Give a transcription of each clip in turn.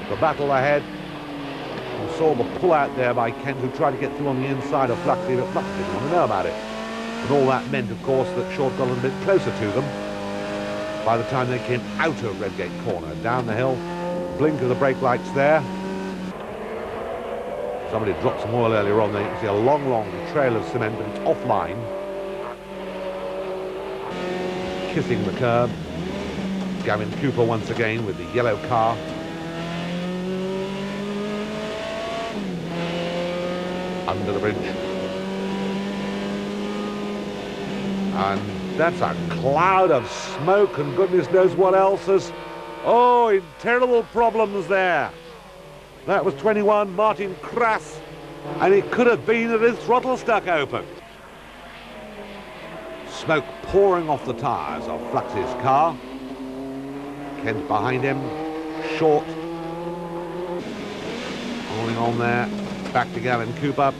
The battle ahead. We saw the pull out there by Kent, who tried to get through on the inside of Fluxy, but Fluxy didn't want to know about it. And all that meant, of course, that Short got a little bit closer to them by the time they came out of Redgate Corner. Down the hill, blink of the brake lights there. Somebody dropped some oil earlier on there. You can see a long, long trail of cement, but it's offline. Kissing the curb. Gavin Cooper once again with the yellow car. Under the bridge. And that's a cloud of smoke and goodness knows what else is. Oh, in terrible problems there. That was 21, Martin Krass, and it could have been that his throttle stuck open. Smoke pouring off the tyres of Flux's car. Kent behind him, Short. Holding on there, back to Gavin Cooper.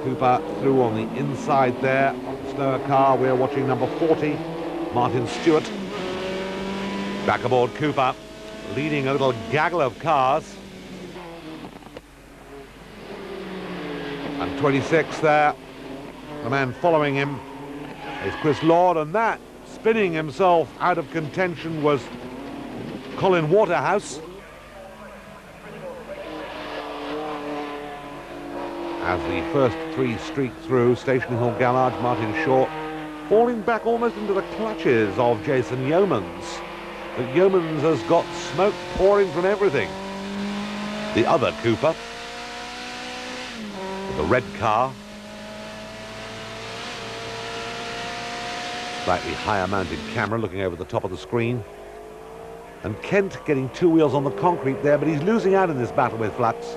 Cooper through on the inside there of the slower car. We're watching number 40, Martin Stewart. Back aboard Cooper, leading a little gaggle of cars. And 26 there, the man following him is Chris Lord, and that, spinning himself out of contention, was Colin Waterhouse. As the first three streak through, Station Hill Garage, Martin Short falling back almost into the clutches of Jason Yeomans. But Yeomans has got smoke pouring from everything. The other Cooper, with the red car, slightly higher mounted camera looking over the top of the screen. And Kent getting two wheels on the concrete there, but he's losing out in this battle with Flux.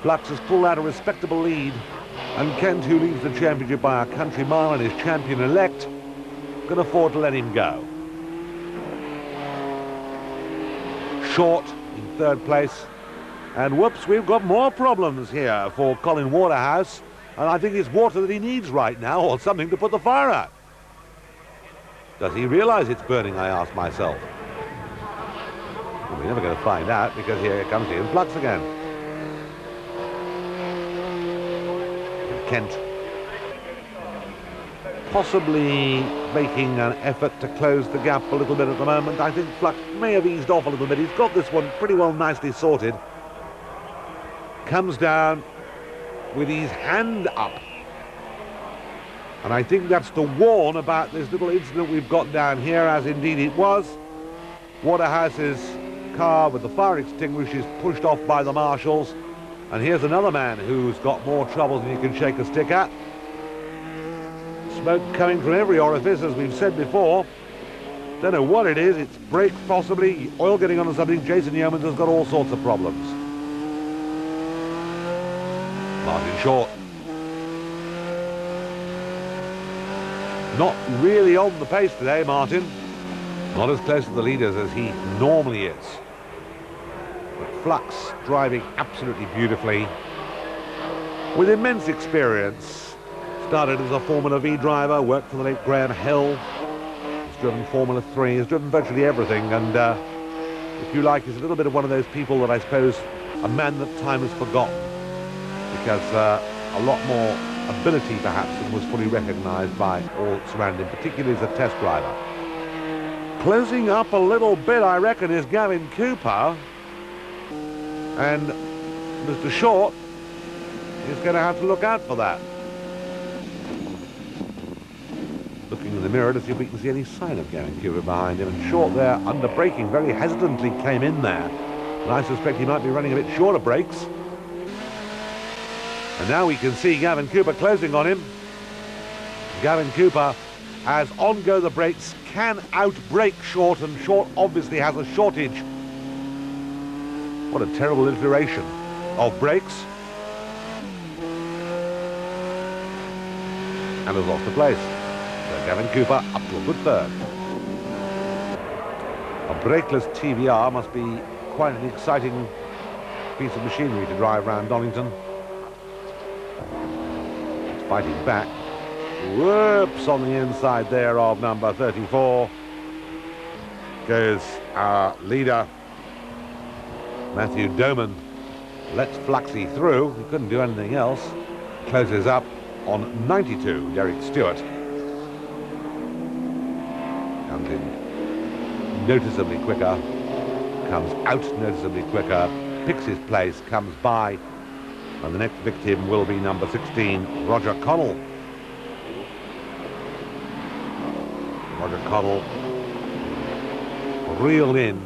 Flux has pulled out a respectable lead, and Kent, who leads the championship by a country mile and is champion-elect, can afford to let him go. Short in third place, and whoops, we've got more problems here for Colin Waterhouse, and I think it's water that he needs right now, or something to put the fire out. Does he realise it's burning, I ask myself? Well, we're never going to find out, because here comes Ian Flux again. Kent possibly making an effort to close the gap a little bit at the moment. I think Flux may have eased off a little bit. He's got this one pretty well nicely sorted. Comes down with his hand up. And I think that's to warn about this little incident we've got down here, as indeed it was. Waterhouse's car with the fire extinguishers pushed off by the marshals. And here's another man who's got more trouble than you can shake a stick at. Smoke coming from every orifice, as we've said before. Don't know what it is. It's brake, possibly. Oil getting onto something. Jason Yeomans has got all sorts of problems. Martin Short. Not really on the pace today, Martin. Not as close to the leaders as he normally is. Flux driving absolutely beautifully, with immense experience. Started as a Formula V driver, worked for the late Graham Hill. He's driven Formula 3, he's driven virtually everything, and if you like, he's a little bit of one of those people that I suppose a man that time has forgotten, because a lot more ability perhaps than was fully recognised by all surrounding, particularly as a test driver. Closing up a little bit, I reckon, is Gavin Cooper. And Mr. Short is going to have to look out for that. Looking in the mirror to see if we can see any sign of Gavin Cooper behind him. And Short there, under braking, very hesitantly came in there. And I suspect he might be running a bit short of brakes. And now we can see Gavin Cooper closing on him. Gavin Cooper, as on go the brakes, can outbrake Short, and Short obviously has a shortage. What a terrible iteration of brakes. And has lost the place. So Gavin Cooper up to a good third. A brakeless TVR must be quite an exciting piece of machinery to drive around Donington. It's fighting back. Whoops, on the inside there of number 34 goes our leader, Matthew Doman lets Fluxy through. He couldn't do anything else. Closes up on 92, Derek Stewart. Comes in noticeably quicker, comes out noticeably quicker, picks his place, comes by, and the next victim will be number 16, Roger Connell. Roger Connell reeled in.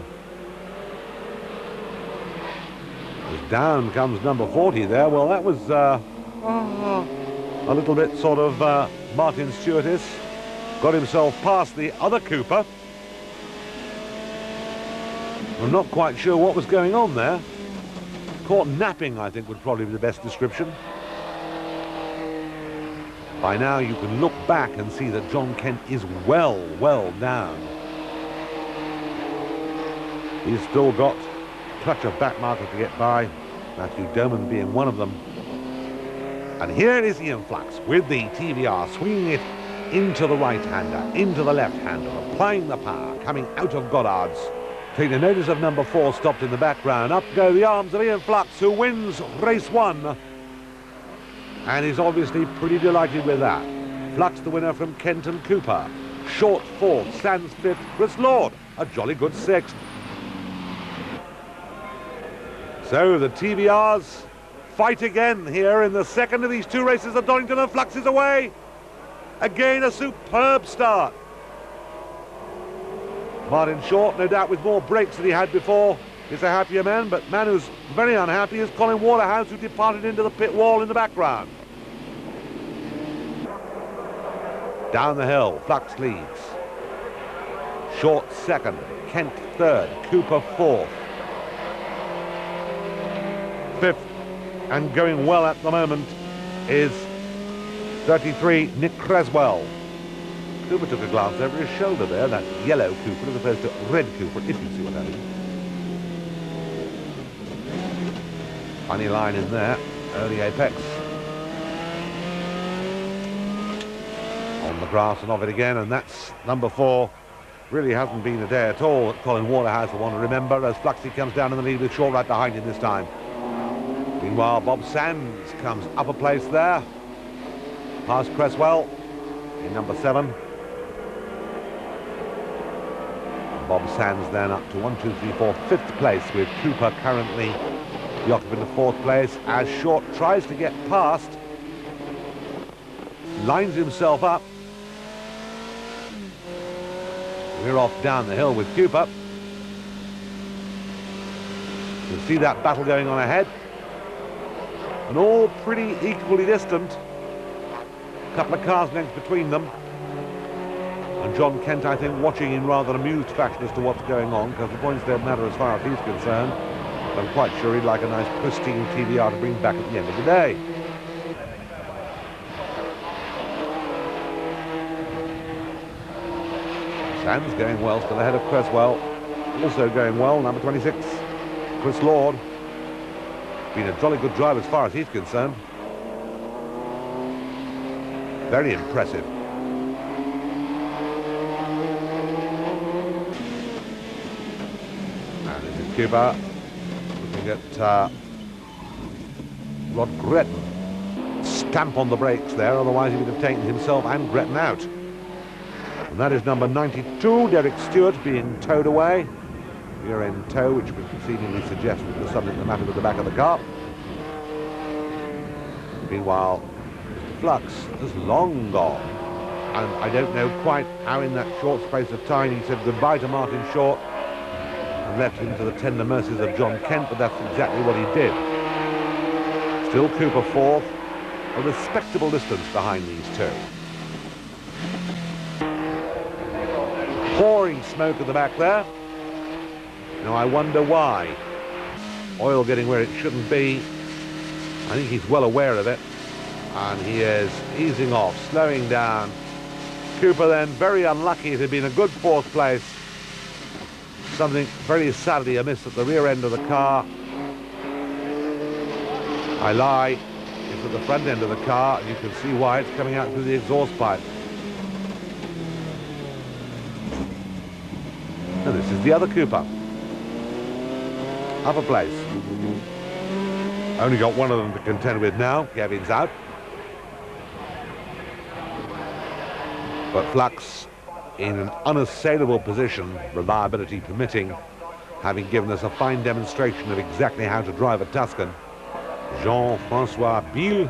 As down comes number 40 there. Well, that was a little bit sort of Martin Stewart-ish. Got himself past the other Cooper. I'm not quite sure what was going on there. Caught napping, I think, would probably be the best description. By now you can look back and see that John Kent is well down. He's still got a clutch of back markers to get by, Matthew Doman being one of them. And here is Ian Flux with the TVR, swinging it into the right-hander, into the left-hander, applying the power, coming out of Goddard's. Taking notice of number 4 stopped in the background. Up go the arms of Ian Flux, who wins race 1. And is obviously pretty delighted with that. Flux, the winner from Kent and Cooper. Short 4th, stands 5th, Chris Lord, a jolly good 6th. So the TVRs fight again here in the second of these 2 races of Donington, and Flux is away. Again, a superb start. Martin Short, no doubt with more brakes than he had before, is a happier man, but man who's very unhappy is Colin Waterhouse, who departed into the pit wall in the background. Down the hill, Flux leads. Short 2nd, Kent 3rd, Cooper 4th. 5th, and going well at the moment, is 33, Nick Creswell. Cooper took a glance over his shoulder there, that yellow Cooper as opposed to red Cooper, if you see what I mean. Funny line in there, early apex. On the grass and off it again, and that's number 4. Really hasn't been a day at all that Colin Waterhouse will want to remember, as Fluxy comes down in the lead with Short right behind him this time. Meanwhile, Bob Sands comes up a place there, past Creswell in number 7. Bob Sands then up to 1, 2, 3, 4, 5th place, with Cooper currently the occupant of 4th place, as Short tries to get past, lines himself up. We're off down the hill with Cooper. You can see that battle going on ahead, and all pretty equally distant. A couple of cars lengths between them. And John Kent, I think, watching in rather amused fashion as to what's going on, because the points don't matter as far as he's concerned. I'm quite sure he'd like a nice pristine TVR to bring back at the end of the day. Sands going well, still ahead of Creswell. Also going well, number 26, Chris Lord. Been a jolly good drive as far as he's concerned. Very impressive. And this is Cooper looking at Rod Gretton. Stamp on the brakes there, otherwise he would have taken himself and Gretton out. And that is number 92, Derek Stewart, being towed away. Rear end tow, which would seemingly suggest that there's something the matter with the back of the car. Meanwhile, Mr. Flux has long gone. And I don't know quite how in that short space of time he said goodbye to Martin Short and left him to the tender mercies of John Kent, but that's exactly what he did. Still Cooper 4th, a respectable distance behind these 2. Pouring smoke at the back there. Now I wonder why. Oil getting where it shouldn't be. I think he's well aware of it. And he is easing off, slowing down. Cooper then very unlucky. It had been a good 4th place. Something very sadly amiss at the rear end of the car. I lie. It's at the front end of the car, and you can see why. It's coming out through the exhaust pipe. And this is the other Cooper. Upper place. Only got one of them to contend with now. Gavin's out. But Flux in an unassailable position, reliability permitting, having given us a fine demonstration of exactly how to drive a Tuscan. Jean-Francois Biel,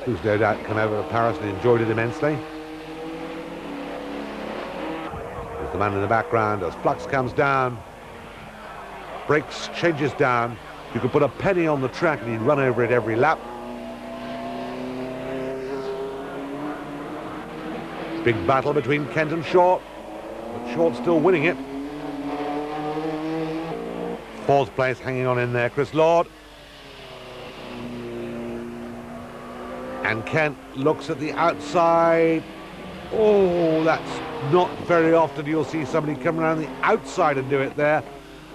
who's no doubt come over to Paris and enjoyed it immensely. There's the man in the background as Flux comes down, brakes, changes down. You could put a penny on the track and he'd run over it every lap. Big battle between Kent and Short, but Short's still winning it. Fourth place hanging on in there, Chris Lord. And Kent looks at the outside. Oh, that's not very often you'll see somebody come around the outside and do it there.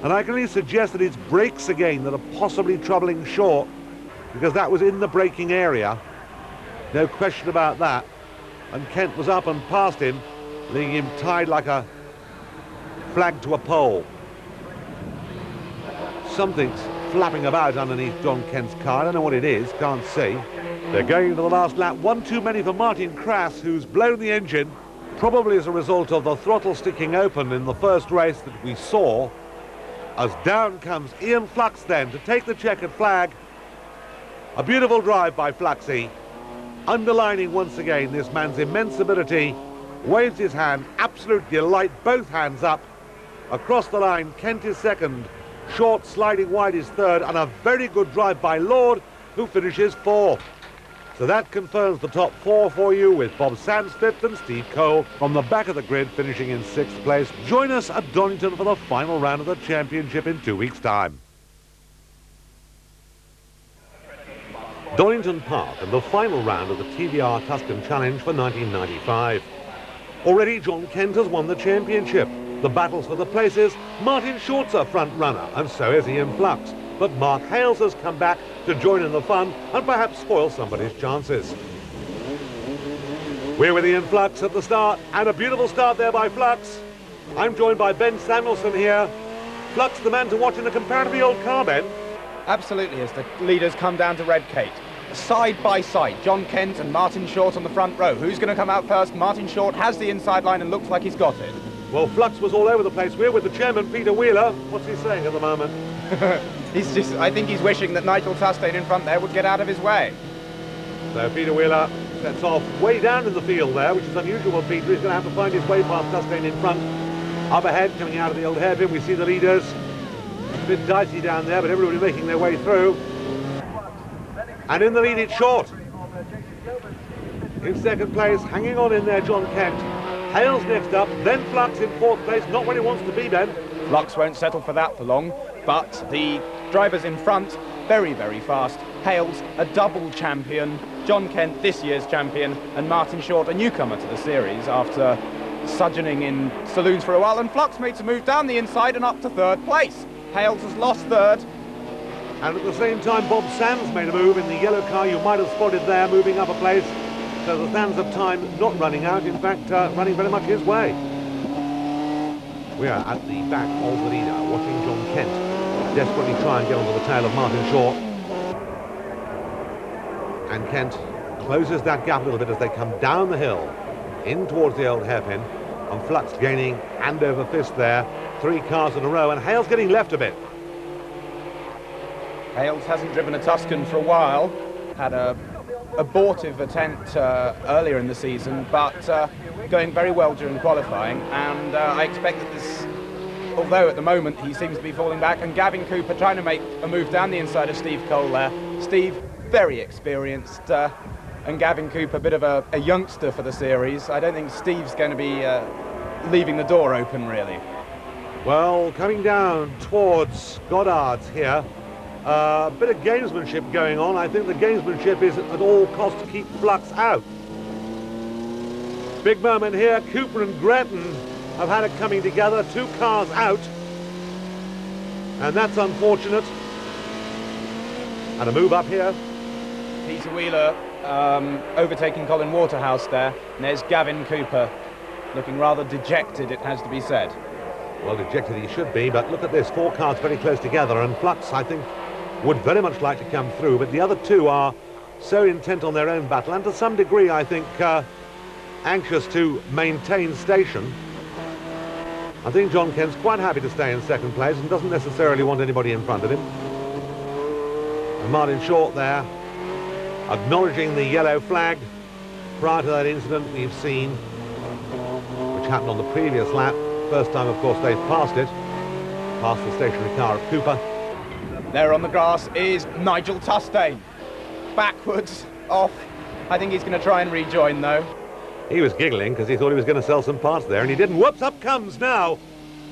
And I can only suggest that it's brakes again that are possibly troubling Short, because that was in the braking area. No question about that. And Kent was up and past him, leaving him tied like a flag to a pole. Something's flapping about underneath John Kent's car. I don't know what it is, can't see. They're going into the last lap. One too many for Martin Krass, who's blown the engine, probably as a result of the throttle sticking open in the first race that we saw. As down comes Ian Flux then to take the checkered flag. A beautiful drive by Fluxy, underlining once again this man's immense ability. Waves his hand, absolute delight, both hands up. Across the line, Kent is second, Short sliding wide is third, and a very good drive by Lord, who finishes fourth. So that confirms the top four for you, with Bob Sands fifth and Steve Cole on the back of the grid finishing in sixth place. Join us at Donington for the final round of the championship in 2 weeks' time. Donington Park and the final round of the TVR Tuscan Challenge for 1995. Already John Kent has won the championship. The battles for the places, Martin Short's a front runner, and so is Ian Flux. But Mark Hales has come back to join in the fun and perhaps spoil somebody's chances. We're with Ian Flux at the start, and a beautiful start there by Flux. I'm joined by Ben Samuelson here. Flux, the man to watch in a comparatively old car, Ben. Absolutely, as the leaders come down to Redgate. Side by side, John Kent and Martin Short on the front row. Who's going to come out first? Martin Short has the inside line and looks like he's got it. Well, Flux was all over the place. We're with the chairman, Peter Wheeler. What's he saying at the moment? I think he's wishing that Nigel Tuscan in front there would get out of his way. So Peter Wheeler sets off way down in the field there, which is unusual for Peter. He's going to have to find his way past Tuscan in front. Up ahead, coming out of the old hairpin, we see the leaders. A bit dicey down there, but everybody making their way through. And in the lead, it's Short. In second place, hanging on in there, John Kent. Hales next up, then Flux in fourth place, not where he wants to be, Ben. Flux won't settle for that for long, but the drivers in front, very, very fast. Hales, a double champion. John Kent, this year's champion, and Martin Short, a newcomer to the series after sojourning in saloons for a while. And Flux made a move down the inside and up to third place. Hales has lost third. And at the same time, Bob Sands made a move in the yellow car. You might have spotted there, moving up a place. So the sands of time not running out, in fact, running very much his way. We are at the back of the leader, watching John Kent desperately try and get onto the tail of Martin Short. And Kent closes that gap a little bit as they come down the hill, in towards the old hairpin, and Flux gaining hand over fist there. 3 cars in a row, and Hales getting left a bit. Hales hasn't driven a Tuscan for a while, had a abortive attempt earlier in the season, but going very well during qualifying, and I expect that this, although at the moment he seems to be falling back, and Gavin Cooper trying to make a move down the inside of Steve Cole there. Steve, very experienced, and Gavin Cooper, a bit of a youngster for the series. I don't think Steve's going to be leaving the door open, really. Well, coming down towards Goddard's here, a bit of gamesmanship going on. I think the gamesmanship is at all costs to keep Flux out. Big moment here. Cooper and Gretton have had it coming together. 2 cars out. And that's unfortunate. And a move up here. Peter Wheeler overtaking Colin Waterhouse there. And there's Gavin Cooper looking rather dejected, it has to be said. Well, dejected he should be, but look at this, 4 cars very close together, and Flux, I think, would very much like to come through, but the other two are so intent on their own battle, and to some degree, I think, anxious to maintain station. I think John Kent's quite happy to stay in second place and doesn't necessarily want anybody in front of him. And Martin Short there, acknowledging the yellow flag. Prior to that incident we've seen, which happened on the previous lap, first time of course they've passed it, past the stationary car of Cooper. There on the grass is Nigel Tuscan. Backwards, off. I think he's going to try and rejoin though. He was giggling because he thought he was going to sell some parts there, and he didn't. Whoops, up comes now.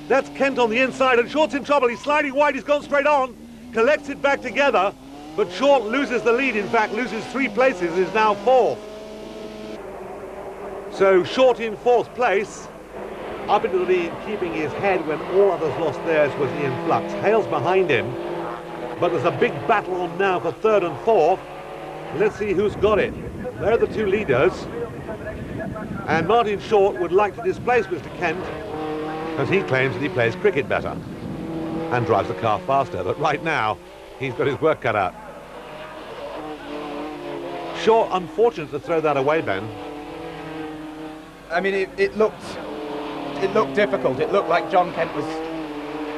That's Kent on the inside, and Short's in trouble. He's sliding wide, he's gone straight on, collects it back together, but Short loses the lead, in fact, loses 3 places, is now 4th. So Short in 4th place, up into the lead, keeping his head when all others lost theirs was Ian Flux. Hale's behind him, but there's a big battle on now for 3rd and 4th. Let's see who's got it. They're the 2 leaders. And Martin Short would like to displace Mr. Kent, because he claims that he plays cricket better and drives the car faster, but right now he's got his work cut out. Short, unfortunate to throw that away, Ben. I mean, it looked difficult. It looked like John Kent was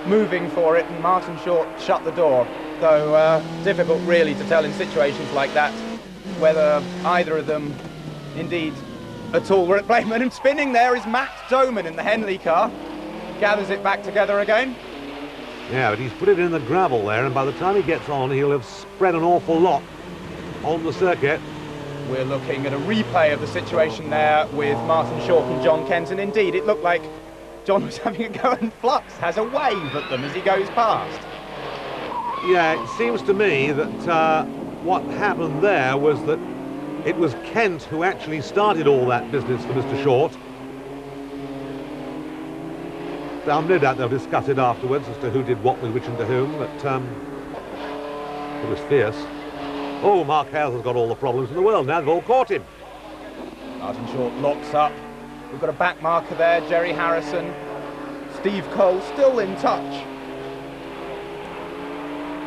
moving for it and Martin Short shut the door. So difficult really to tell in situations like that whether either of them indeed at all were at blame. And spinning there is Matt Doman in the Henley car. Gathers it back together again. Yeah, but he's put it in the gravel there, and by the time he gets on, he'll have spread an awful lot on the circuit. We're looking at a replay of the situation there with Martin Short and John Kent, and indeed it looked like John was having a go, and Flux has a wave at them as he goes past. Yeah, it seems to me that what happened there was that it was Kent who actually started all that business for Mr. Short. I'm no doubt they'll discuss it afterwards as to who did what with which and to whom, but it was fierce. Oh, Mark Hales has got all the problems in the world now. They've all caught him. Martin Short locks up. We've got a back marker there, Jerry Harrison. Steve Cole still in touch.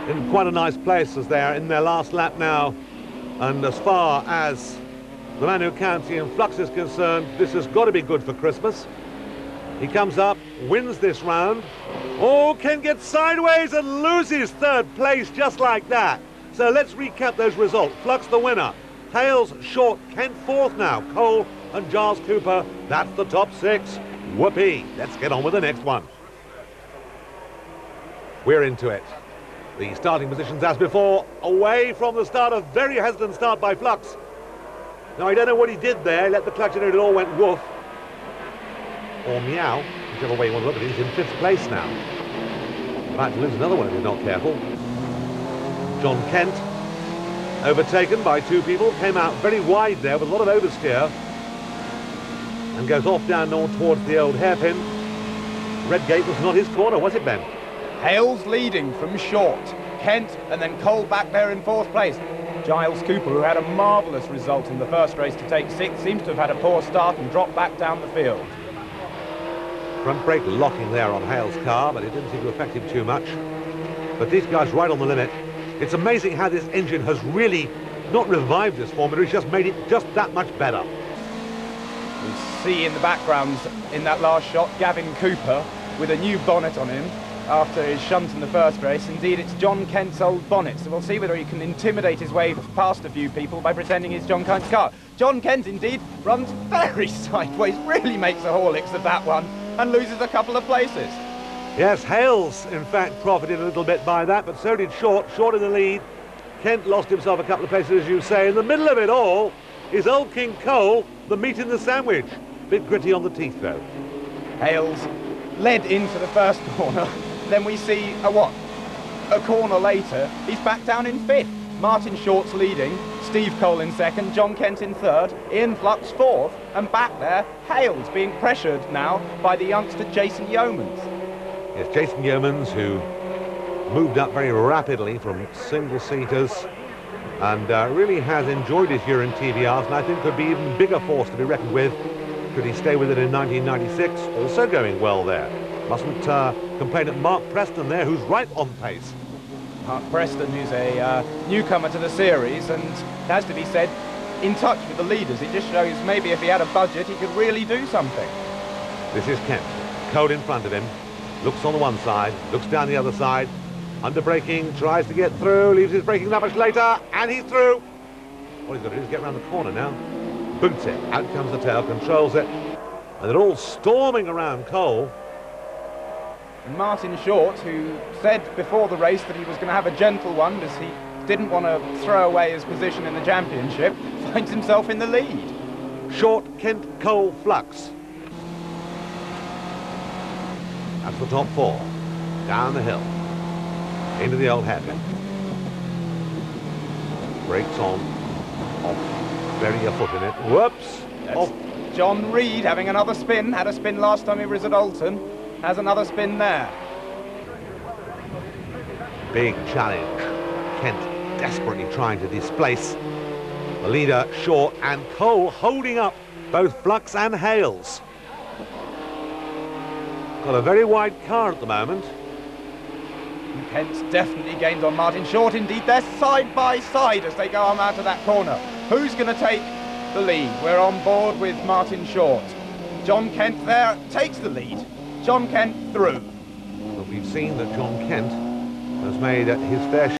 In quite a nice place as they are in their last lap now. And as far as the man who counts in Flux is concerned, this has got to be good for Christmas. He comes up, wins this round. Oh, Kent gets sideways and loses 3rd place just like that. So let's recap those results. Flux the winner. Hales, Short, Kent 4th now. Cole and Giles Cooper, that's the top 6. Whoopee. Let's get on with the next one. We're into it. The starting positions as before, away from the start, a very hesitant start by Flux. Now I don't know what he did there, he let the clutch in and it all went woof. Or meow, whichever way you want to look at it. He's in 5th place now. About to lose another one if he's not careful. John Kent, overtaken by 2 people, came out very wide there with a lot of oversteer and goes off down towards the old hairpin. Redgate was not his corner, was it, Ben? Hales leading from Short. Kent and then Cole back there in 4th place. Giles Cooper, who had a marvellous result in the first race to take 6th, seems to have had a poor start and dropped back down the field. Front brake locking there on Hale's car, but it didn't seem to affect him too much. But these guys right on the limit. It's amazing how this engine has really not revived this formula, it's just made it just that much better. We see in the background in that last shot Gavin Cooper with a new bonnet on him after his shunt in the first race. Indeed, it's John Kent's old bonnet, so we'll see whether he can intimidate his way past a few people by pretending it's John Kent's car. John Kent, indeed, runs very sideways, really makes a Horlicks of that one, and loses a couple of places. Yes, Hales, in fact, profited a little bit by that, but so did Short. Short in the lead. Kent lost himself a couple of places, as you say. In the middle of it all is old King Cole, the meat in the sandwich. Bit gritty on the teeth, though. Hales led into the first corner. Then we see a corner later, he's back down in 5th. Martin Short's leading, Steve Cole in 2nd, John Kent in 3rd, Ian Flux 4th, and back there, Hales being pressured now by the youngster Jason Yeomans. Yes, Jason Yeomans, who moved up very rapidly from single-seaters and really has enjoyed his year in TVRs, and I think could be even bigger force to be reckoned with could he stay with it in 1996, also going well there. Mustn't complain at Mark Preston there, who's right on pace. Mark Preston, who's a newcomer to the series, and it has to be said, in touch with the leaders. It just shows maybe if he had a budget, he could really do something. This is Kent. Cole in front of him. Looks on the one side, looks down the other side. Under braking, tries to get through, leaves his braking that much later, and he's through. What he's got to do is get around the corner now. Boots it, out comes the tail, controls it. And they're all storming around Cole. And Martin Short, who said before the race that he was going to have a gentle one because he didn't want to throw away his position in the championship, finds himself in the lead. Short, Kent, Cole, Flux. That's the top four. Down the hill. Into the old hairpin. Brakes on. Off. Burying a foot in it. Whoops. Off. John Reed having another spin. Had a spin last time he was at Alton. Has another spin there. Big challenge. Kent desperately trying to displace the leader, Short, and Cole holding up both Flux and Hales. Got a very wide car at the moment. Kent's definitely gained on Martin Short. Indeed, they're side by side as they go on out of that corner. Who's going to take the lead? We're on board with Martin Short. John Kent there takes the lead. John Kent through. But we've seen that John Kent has made his fair share.